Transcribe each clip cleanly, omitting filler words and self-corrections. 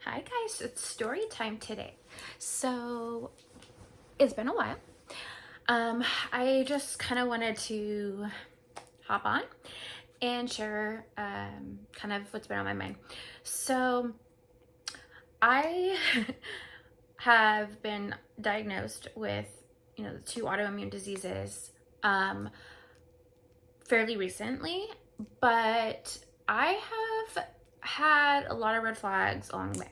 Hi guys, it's story time today. So it's been a while. I just kind of wanted to hop on and share kind of what's been on my mind. So I have been diagnosed with, the two autoimmune diseases fairly recently, but I have had a lot of red flags along the way.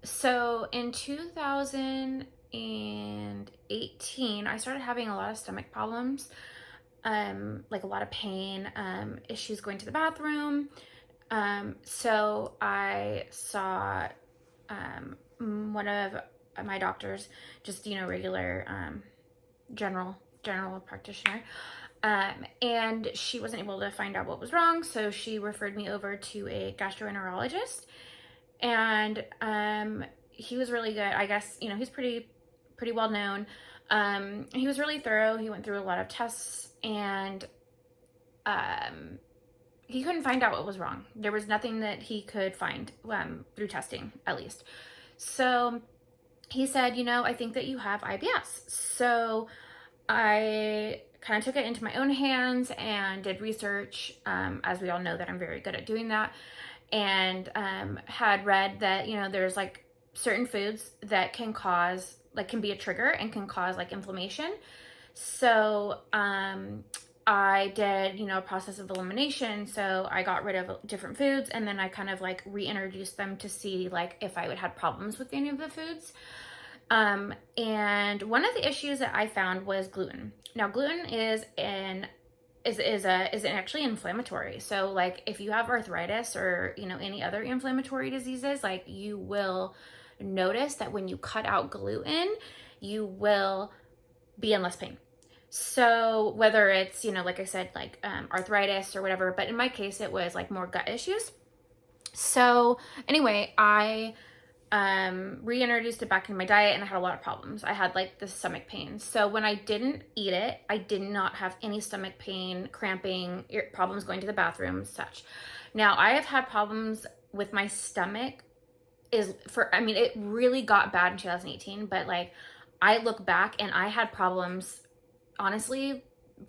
So in 2018, I started having a lot of stomach problems, like a lot of pain, issues going to the bathroom. So I saw one of my doctors, just regular general practitioner. And she wasn't able to find out what was wrong, so she referred me over to a gastroenterologist. And he was really good. I guess he's pretty well known. He was really thorough. He went through a lot of tests, and he couldn't find out what was wrong. There was nothing that he could find through testing, at least. So he said, I think that you have IBS. So I kind of took it into my own hands and did research. As we all know that I'm very good at doing that. And had read that, there's like certain foods that can cause, like, can be a trigger and can cause like inflammation. So I did, a process of elimination. So I got rid of different foods, and then I kind of like reintroduced them to see like if I would have problems with any of the foods. And one of the issues that I found was gluten. Now, gluten is actually inflammatory. So like if you have arthritis or any other inflammatory diseases, like you will notice that when you cut out gluten, you will be in less pain. So whether it's like I said, like arthritis or whatever, but in my case it was like more gut issues. So anyway, I reintroduced it back into my diet, and I had a lot of problems. I had like the stomach pain. So when I didn't eat it, I did not have any stomach pain, cramping, problems going to the bathroom, such. Now I have had problems with my stomach it really got bad in 2018, but like I look back and I had problems, honestly,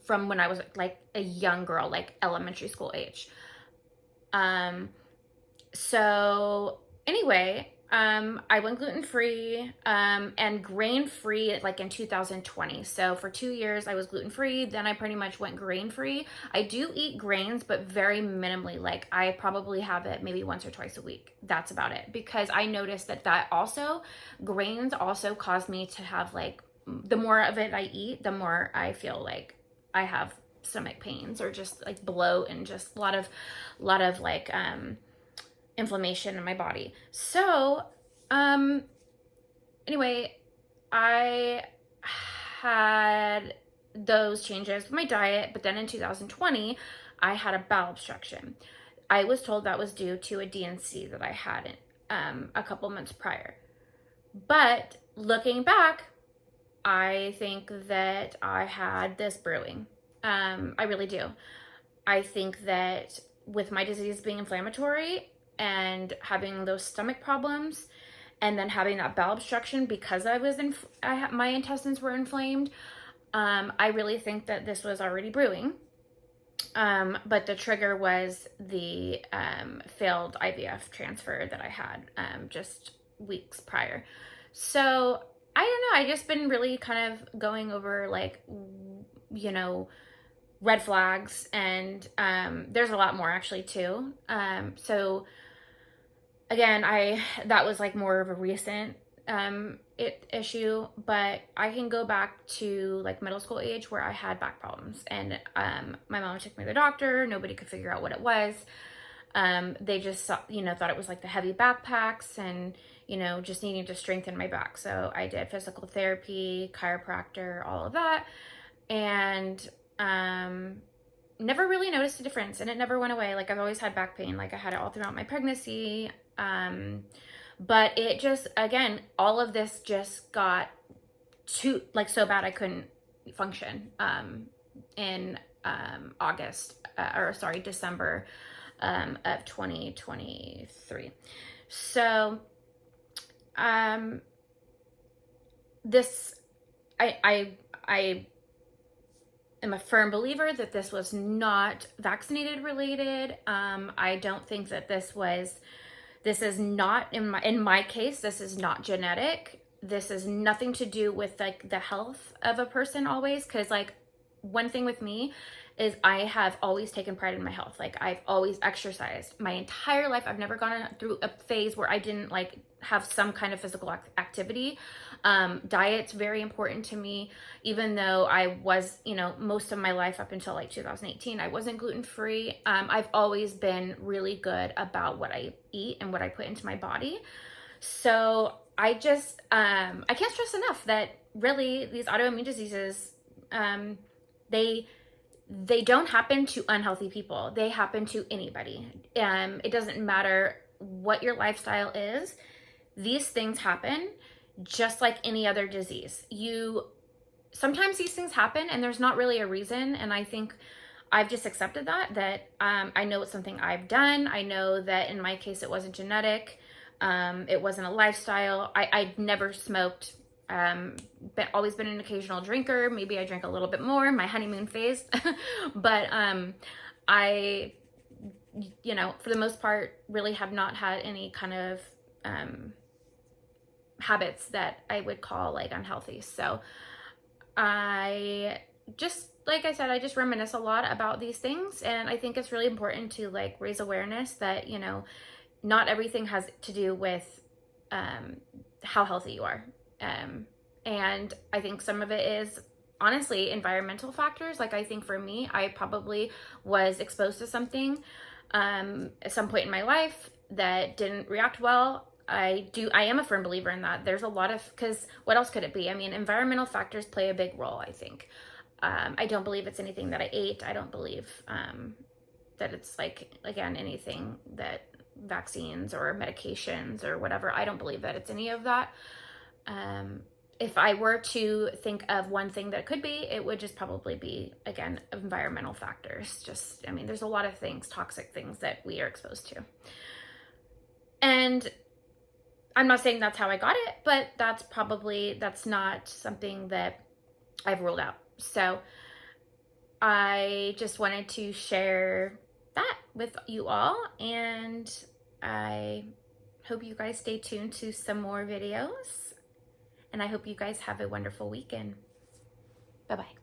from when I was like a young girl, like elementary school age. So anyway, I went gluten-free, and grain-free like in 2020. So for 2 years I was gluten-free. Then I pretty much went grain-free. I do eat grains, but very minimally. Like I probably have it maybe once or twice a week. That's about it. Because I noticed that also, grains also cause me to have like, the more of it I eat, the more I feel like I have stomach pains or just like bloat and just a lot of like, inflammation in my body. So, anyway, I had those changes with my diet, but then in 2020, I had a bowel obstruction. I was told that was due to a DNC that I had a couple months prior. But looking back, I think that I had this brewing. I really do. I think that with my disease being inflammatory, and having those stomach problems, and then having that bowel obstruction because my intestines were inflamed, I really think that this was already brewing. But the trigger was the failed IVF transfer that I had just weeks prior. So I don't know. I just been really kind of going over like, red flags, and there's a lot more actually too. So again, that was like more of a recent issue, but I can go back to like middle school age where I had back problems, and my mom took me to the doctor. Nobody could figure out what it was. They just thought it was like the heavy backpacks and just needing to strengthen my back. So I did physical therapy, chiropractor, all of that, and never really noticed a difference, and it never went away. Like I've always had back pain. Like I had it all throughout my pregnancy. But it just, again, all of this just got so bad I couldn't function, in, December, of 2023. So this, I am a firm believer that this was not vaccinated related. I don't think that this is not, in my case, this is not genetic. This is nothing to do with like the health of a person always. Cause like one thing with me is I have always taken pride in my health. Like I've always exercised my entire life. I've never gone through a phase where I didn't like have some kind of physical activity. Diet's very important to me, even though I was, most of my life up until like 2018, I wasn't gluten-free. I've always been really good about what I eat and what I put into my body. So I just, I can't stress enough that really these autoimmune diseases, they don't happen to unhealthy people. They happen to anybody. It doesn't matter what your lifestyle is. These things happen just like any other disease. Sometimes these things happen and there's not really a reason. And I think I've just accepted that I know it's something I've done. I know that in my case, it wasn't genetic. It wasn't a lifestyle. I'd never smoked. Always been an occasional drinker. Maybe I drank a little bit more in my honeymoon phase. But I, for the most part, really have not had any kind of habits that I would call like unhealthy. So I just, like I said, I just reminisce a lot about these things. And I think it's really important to like raise awareness that, not everything has to do with how healthy you are. And I think some of it is honestly environmental factors. Like I think for me, I probably was exposed to something at some point in my life that didn't react well. I am a firm believer in that. There's a lot of, because what else could it be? I mean, environmental factors play a big role, I think. I don't believe it's anything that I ate. I don't believe that it's like, again, anything that vaccines or medications or whatever. I don't believe that it's any of that. If I were to think of one thing that could be, it would just probably be, again, environmental factors. Just, I mean, there's a lot of things, toxic things that we are exposed to. And I'm not saying that's how I got it, but that's not something that I've ruled out. So I just wanted to share that with you all, and I hope you guys stay tuned to some more videos, and I hope you guys have a wonderful weekend. Bye-bye.